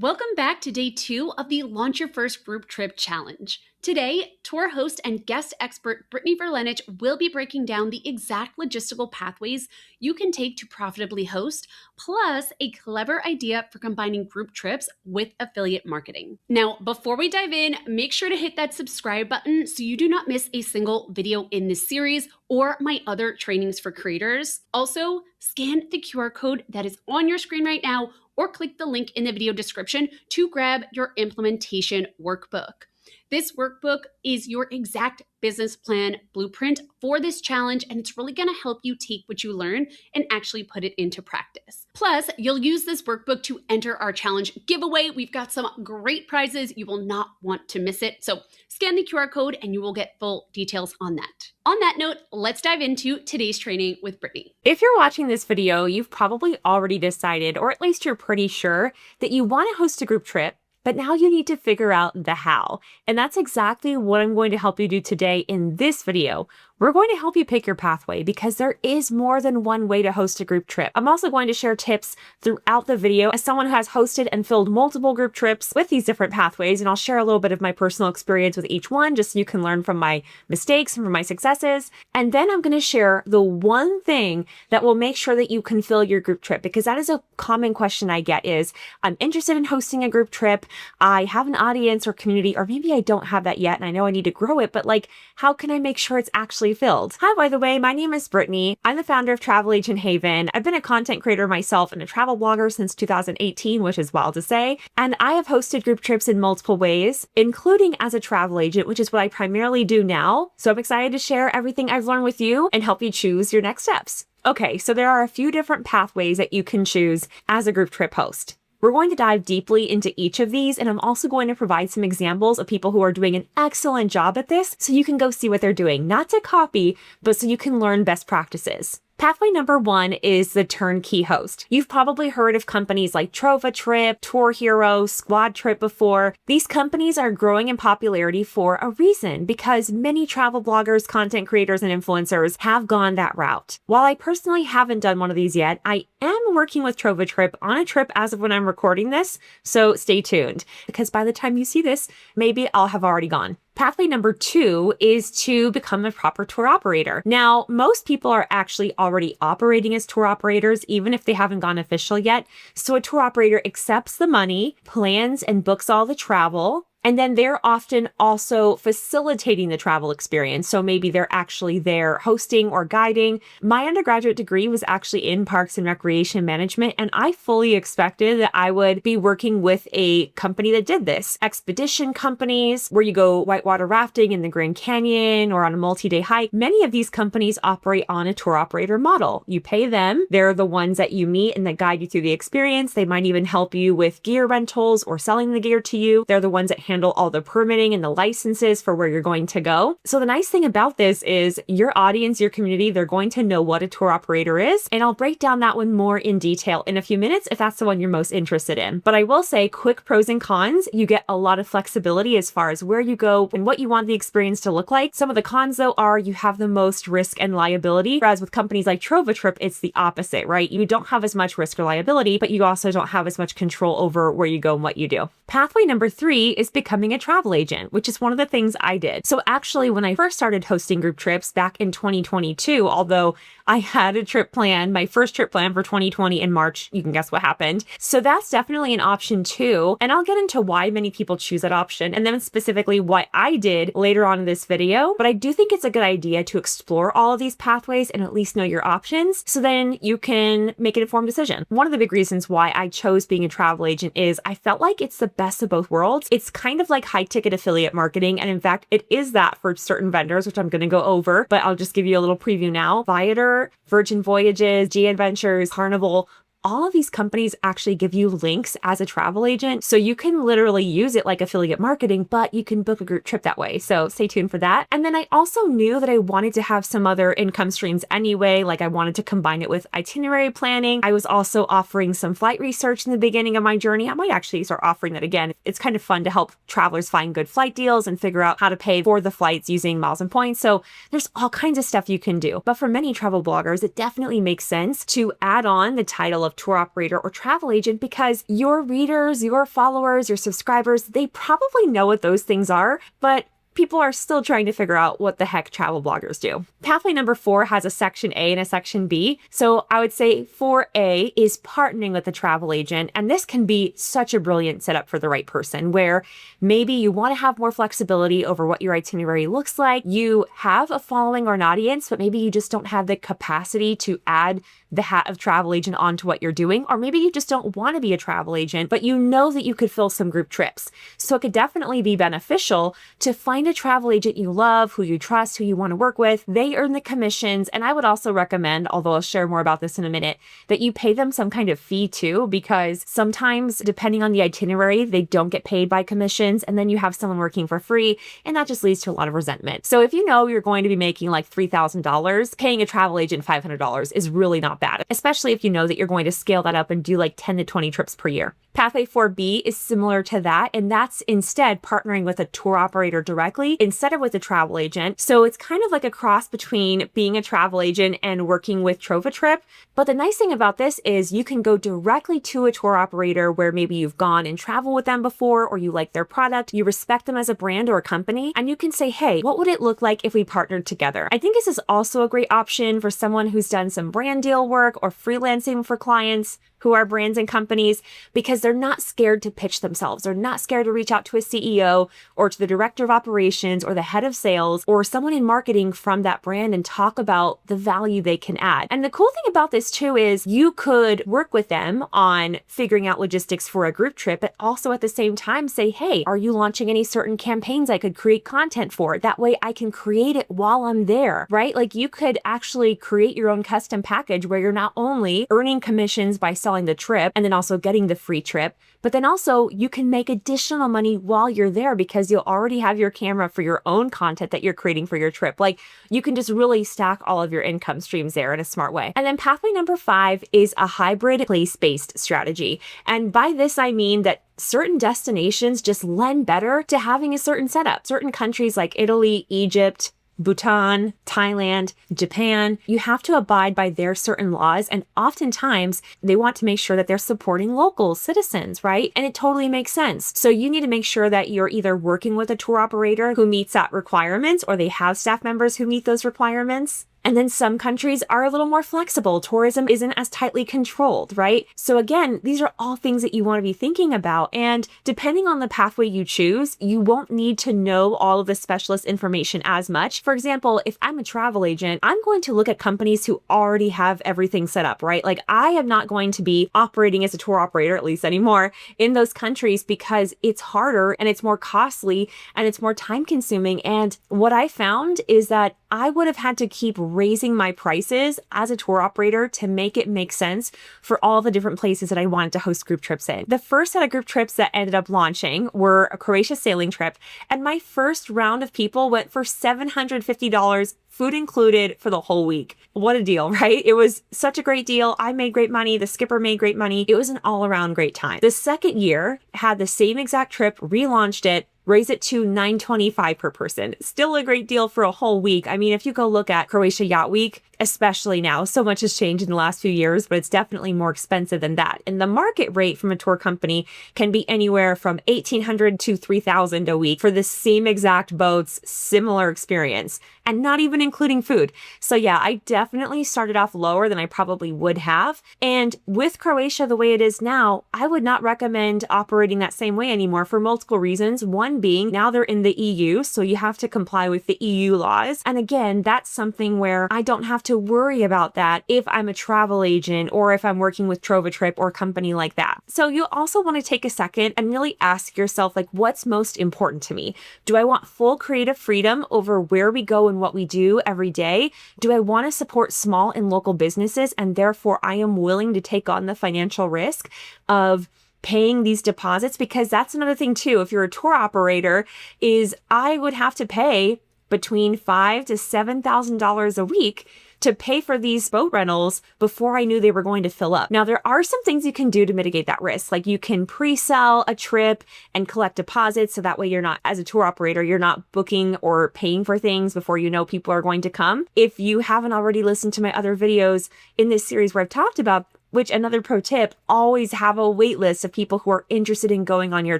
Welcome back to day 2 of the Launch Your First Group Trip Challenge. Today, tour host and guest expert Brittany Verlenich will be breaking down the exact logistical pathways you can take to profitably host, plus a clever idea for combining group trips with affiliate marketing. Now, before we dive in, make sure to hit that subscribe button so you do not miss a single video in this series or my other trainings for creators. Also, scan the QR code that is on your screen right now or click the link in the video description to grab your implementation workbook. This workbook is your exact business plan blueprint for this challenge, and it's really going to help you take what you learn and actually put it into practice. Plus, you'll use this workbook to enter our challenge giveaway. We've got some great prizes. You will not want to miss it. So scan the QR code and you will get full details on that. On that note, let's dive into today's training with Brittany. If you're watching this video, you've probably already decided, or at least you're pretty sure, that you want to host a group trip, but now you need to figure out the how. And that's exactly what I'm going to help you do today in this video. We're going to help you pick your pathway because there is more than one way to host a group trip. I'm also going to share tips throughout the video as someone who has hosted and filled multiple group trips with these different pathways. And I'll share a little bit of my personal experience with each one just so you can learn from my mistakes and from my successes. And then I'm going to share the one thing that will make sure that you can fill your group trip, because that is a common question I get is, I'm interested in hosting a group trip. I have an audience or community, or maybe I don't have that yet and I know I need to grow it, but how can I make sure it's actually filled? Hi, by the way, my name is Brittany. I'm the founder of Travel Agent Haven. I've been a content creator myself and a travel blogger since 2018, which is wild to say. And I have hosted group trips in multiple ways, including as a travel agent, which is what I primarily do now. So I'm excited to share everything I've learned with you and help you choose your next steps. Okay, so there are a few different pathways that you can choose as a group trip host. We're going to dive deeply into each of these, and I'm also going to provide some examples of people who are doing an excellent job at this so you can go see what they're doing, not to copy, but so you can learn best practices. Pathway number 1 is the turnkey host. You've probably heard of companies like TrovaTrip, Tour Hero, Squad Trip before. These companies are growing in popularity for a reason, because many travel bloggers, content creators, and influencers have gone that route. While I personally haven't done one of these yet, I am working with TrovaTrip on a trip as of when I'm recording this, so stay tuned, because by the time you see this, maybe I'll have already gone. Pathway number 2 is to become a proper tour operator. Now, most people are actually already operating as tour operators, even if they haven't gone official yet. So a tour operator accepts the money, plans and books all the travel, and then they're often also facilitating the travel experience. So maybe they're actually there hosting or guiding. My undergraduate degree was actually in Parks and Recreation Management, and I fully expected that I would be working with a company that did this. Expedition companies, where you go whitewater rafting in the Grand Canyon or on a multi-day hike. Many of these companies operate on a tour operator model. You pay them. They're the ones that you meet and that guide you through the experience. They might even help you with gear rentals or selling the gear to you. They're the ones that handle all the permitting and the licenses for where you're going to go. So the nice thing about this is your audience, your community, they're going to know what a tour operator is. And I'll break down that one more in detail in a few minutes if that's the one you're most interested in. But I will say, quick pros and cons. You get a lot of flexibility as far as where you go and what you want the experience to look like. Some of the cons, though, are you have the most risk and liability. Whereas with companies like TrovaTrip, it's the opposite, right? You don't have as much risk or liability, but you also don't have as much control over where you go and what you do. Pathway number 3 is becoming a travel agent, which is one of the things I did. So actually, when I first started hosting group trips back in 2022, although I had a trip plan, my first trip plan for 2020 in March, you can guess what happened. So that's definitely an option too. And I'll get into why many people choose that option and then specifically what I did later on in this video. But I do think it's a good idea to explore all of these pathways and at least know your options so then you can make an informed decision. One of the big reasons why I chose being a travel agent is I felt like it's the best of both worlds. It's kind of like high ticket affiliate marketing. And in fact, it is that for certain vendors, which I'm going to go over, but I'll just give you a little preview now. Viator, Virgin Voyages, G Adventures, Carnival, all of these companies actually give you links as a travel agent. So you can literally use it like affiliate marketing, but you can book a group trip that way. So stay tuned for that. And then I also knew that I wanted to have some other income streams anyway. Like I wanted to combine it with itinerary planning. I was also offering some flight research in the beginning of my journey. I might actually start offering that again. It's kind of fun to help travelers find good flight deals and figure out how to pay for the flights using miles and points. So there's all kinds of stuff you can do. But for many travel bloggers, it definitely makes sense to add on the title of of tour operator or travel agent because your readers, your followers, your subscribers, they probably know what those things are, but people are still trying to figure out what the heck travel bloggers do. Pathway number 4 has a section A and a section B. So I would say 4A is partnering with a travel agent. And this can be such a brilliant setup for the right person where maybe you want to have more flexibility over what your itinerary looks like. You have a following or an audience, but maybe you just don't have the capacity to add the hat of travel agent onto what you're doing. Or maybe you just don't want to be a travel agent, but you know that you could fill some group trips. So it could definitely be beneficial to find a travel agent you love, who you trust, who you want to work with. They earn the commissions. And I would also recommend, although I'll share more about this in a minute, that you pay them some kind of fee too, because sometimes depending on the itinerary, they don't get paid by commissions. And then you have someone working for free, and that just leads to a lot of resentment. So if you know you're going to be making like $3,000, paying a travel agent $500 is really not bad, especially if you know that you're going to scale that up and do like 10 to 20 trips per year. Pathway 4B is similar to that, and that's instead partnering with a tour operator directly instead of with a travel agent. So it's kind of like a cross between being a travel agent and working with TrovaTrip. But the nice thing about this is you can go directly to a tour operator where maybe you've gone and traveled with them before, or you like their product, you respect them as a brand or a company, and you can say, hey, what would it look like if we partnered together? I think this is also a great option for someone who's done some brand deal work or freelancing for clients who are brands and companies, because they're not scared to pitch themselves. They're not scared to reach out to a CEO or to the director of operations or the head of sales or someone in marketing from that brand and talk about the value they can add. And the cool thing about this too is you could work with them on figuring out logistics for a group trip, but also at the same time say, hey, are you launching any certain campaigns I could create content for? That way I can create it while I'm there, right? Like you could actually create your own custom package where you're not only earning commissions by selling the trip and then also getting the free trip, but then also you can make additional money while you're there because you'll already have your camera for your own content that you're creating for your trip. Like you can just really stack all of your income streams there in a smart way. And then pathway number 5 is a hybrid place-based strategy. And by this, I mean that certain destinations just lend better to having a certain setup. Certain countries like Italy, Egypt, Bhutan, Thailand, Japan, you have to abide by their certain laws. And oftentimes they want to make sure that they're supporting local citizens, right? And it totally makes sense. So you need to make sure that you're either working with a tour operator who meets that requirements, or they have staff members who meet those requirements. And then some countries are a little more flexible. Tourism isn't as tightly controlled, right? So again, these are all things that you want to be thinking about. And depending on the pathway you choose, you won't need to know all of the specialist information as much. For example, if I'm a travel agent, I'm going to look at companies who already have everything set up, right? Like I am not going to be operating as a tour operator, at least anymore, in those countries because it's harder and it's more costly and it's more time consuming. And what I found is that I would have had to keep raising my prices as a tour operator to make it make sense for all the different places that I wanted to host group trips in. The first set of group trips that ended up launching were a Croatia sailing trip, and my first round of people went for $750, food included, for the whole week. What a deal, right? It was such a great deal. I made great money. The skipper made great money. It was an all-around great time. The second year had the same exact trip, relaunched it, raise it to $925 per person. Still a great deal for a whole week. I mean, if you go look at Croatia Yacht Week, especially now, so much has changed in the last few years, but it's definitely more expensive than that. And the market rate from a tour company can be anywhere from $1,800 to $3,000 a week for the same exact boats, similar experience, and not even including food. So yeah, I definitely started off lower than I probably would have. And with Croatia the way it is now, I would not recommend operating that same way anymore for multiple reasons. One being, now they're in the EU, so you have to comply with the EU laws. And again, that's something where I don't have to worry about that if I'm a travel agent or if I'm working with TrovaTrip or a company like that. So you also want to take a second and really ask yourself, like, what's most important to me? Do I want full creative freedom over where we go and what we do every day? Do I want to support small and local businesses, and therefore I am willing to take on the financial risk of paying these deposits? Because that's another thing too. If you're a tour operator, is I would have to pay between $5,000 to $7,000 a week to pay for these boat rentals before I knew they were going to fill up. Now, there are some things you can do to mitigate that risk. Like you can pre-sell a trip and collect deposits. So that way you're not, as a tour operator, you're not booking or paying for things before you know people are going to come. If you haven't already listened to my other videos in this series where I've talked about which another pro tip, always have a wait list of people who are interested in going on your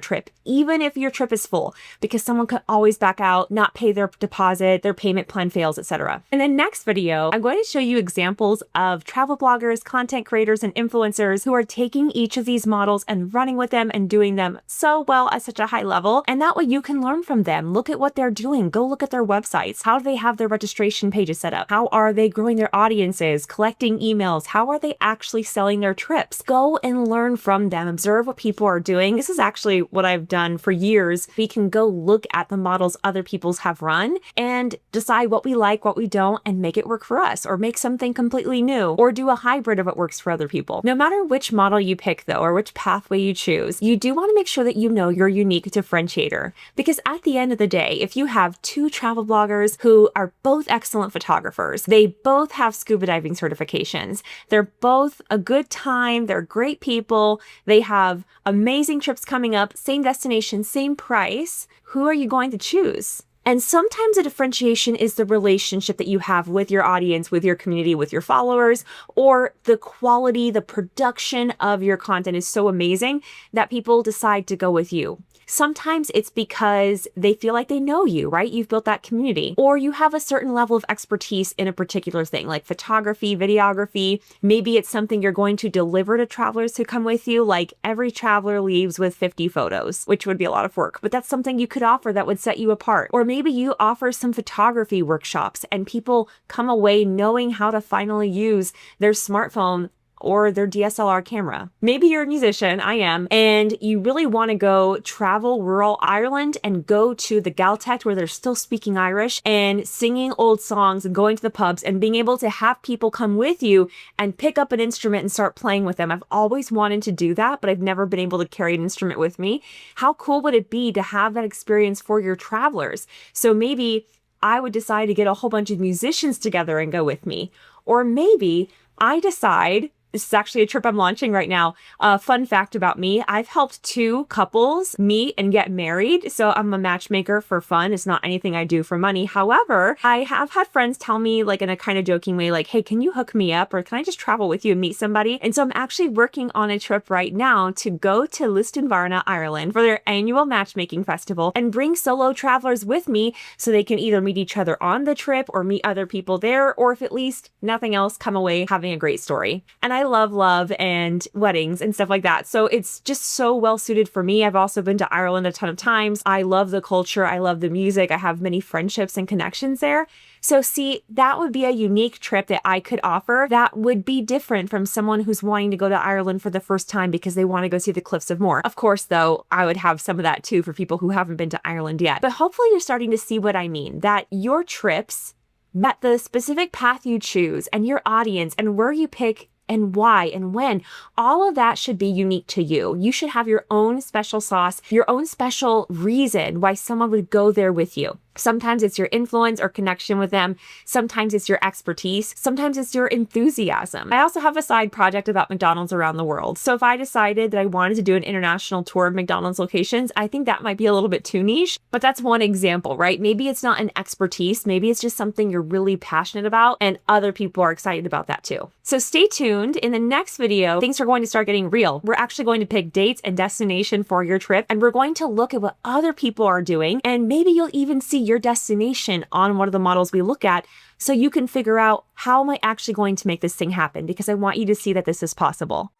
trip, even if your trip is full, because someone could always back out, not pay their deposit, their payment plan fails, etc. In the next video, I'm going to show you examples of travel bloggers, content creators, and influencers who are taking each of these models and running with them and doing them so well at such a high level. And that way you can learn from them. Look at what they're doing. Go look at their websites. How do they have their registration pages set up? How are they growing their audiences, collecting emails? How are they actually selling their trips? Go and learn from them. Observe what people are doing. This is actually what I've done for years. We can go look at the models other people's have run and decide what we like, what we don't, and make it work for us, or make something completely new, or do a hybrid of what works for other people. No matter which model you pick though, or which pathway you choose, you do want to make sure that you know your unique differentiator. Because at the end of the day, if you have two travel bloggers who are both excellent photographers, they both have scuba diving certifications, they're both a good time, they're great people, they have amazing trips coming up, same destination, same price, who are you going to choose? And sometimes the differentiation is the relationship that you have with your audience, with your community, with your followers, or the quality, the production of your content is so amazing that people decide to go with you. Sometimes it's because they feel like they know you, right? You've built that community, or you have a certain level of expertise in a particular thing, like photography, videography. Maybe it's something you're going to deliver to travelers who come with you, like every traveler leaves with 50 photos, which would be a lot of work, but that's something you could offer that would set you apart. Or maybe you offer some photography workshops and people come away knowing how to finally use their smartphone or their DSLR camera. Maybe you're a musician, I am, and you really want to go travel rural Ireland and go to the Gaeltacht where they're still speaking Irish and singing old songs and going to the pubs and being able to have people come with you and pick up an instrument and start playing with them. I've always wanted to do that, but I've never been able to carry an instrument with me. How cool would it be to have that experience for your travelers? So maybe I would decide to get a whole bunch of musicians together and go with me. Or maybe I decide, this is actually a trip I'm launching right now. Fun fact about me, I've helped two couples meet and get married. So I'm a matchmaker for fun. It's not anything I do for money. However, I have had friends tell me, like in a kind of joking way, like, hey, can you hook me up? Or can I just travel with you and meet somebody? And so I'm actually working on a trip right now to go to Lisdoonvarna, Ireland for their annual matchmaking festival and bring solo travelers with me so they can either meet each other on the trip or meet other people there, or if at least nothing else, come away having a great story. And I love and weddings and stuff like that. So it's just so well suited for me. I've also been to Ireland a ton of times. I love the culture. I love the music. I have many friendships and connections there. So see, that would be a unique trip that I could offer that would be different from someone who's wanting to go to Ireland for the first time because they want to go see the Cliffs of Moher. Of course, though, I would have some of that too for people who haven't been to Ireland yet. But hopefully you're starting to see what I mean, that your trips, that the specific path you choose and your audience and where you pick and why and when, all of that should be unique to you. You should have your own special sauce, your own special reason why someone would go there with you. Sometimes it's your influence or connection with them. Sometimes it's your expertise. Sometimes it's your enthusiasm. I also have a side project about McDonald's around the world. So if I decided that I wanted to do an international tour of McDonald's locations, I think that might be a little bit too niche, but that's one example, right? Maybe it's not an expertise. Maybe it's just something you're really passionate about and other people are excited about that too. So stay tuned. In the next video, things are going to start getting real. We're actually going to pick dates and destination for your trip, and we're going to look at what other people are doing, and maybe you'll even see your destination on one of the models we look at so you can figure out, how am I actually going to make this thing happen? Because I want you to see that this is possible.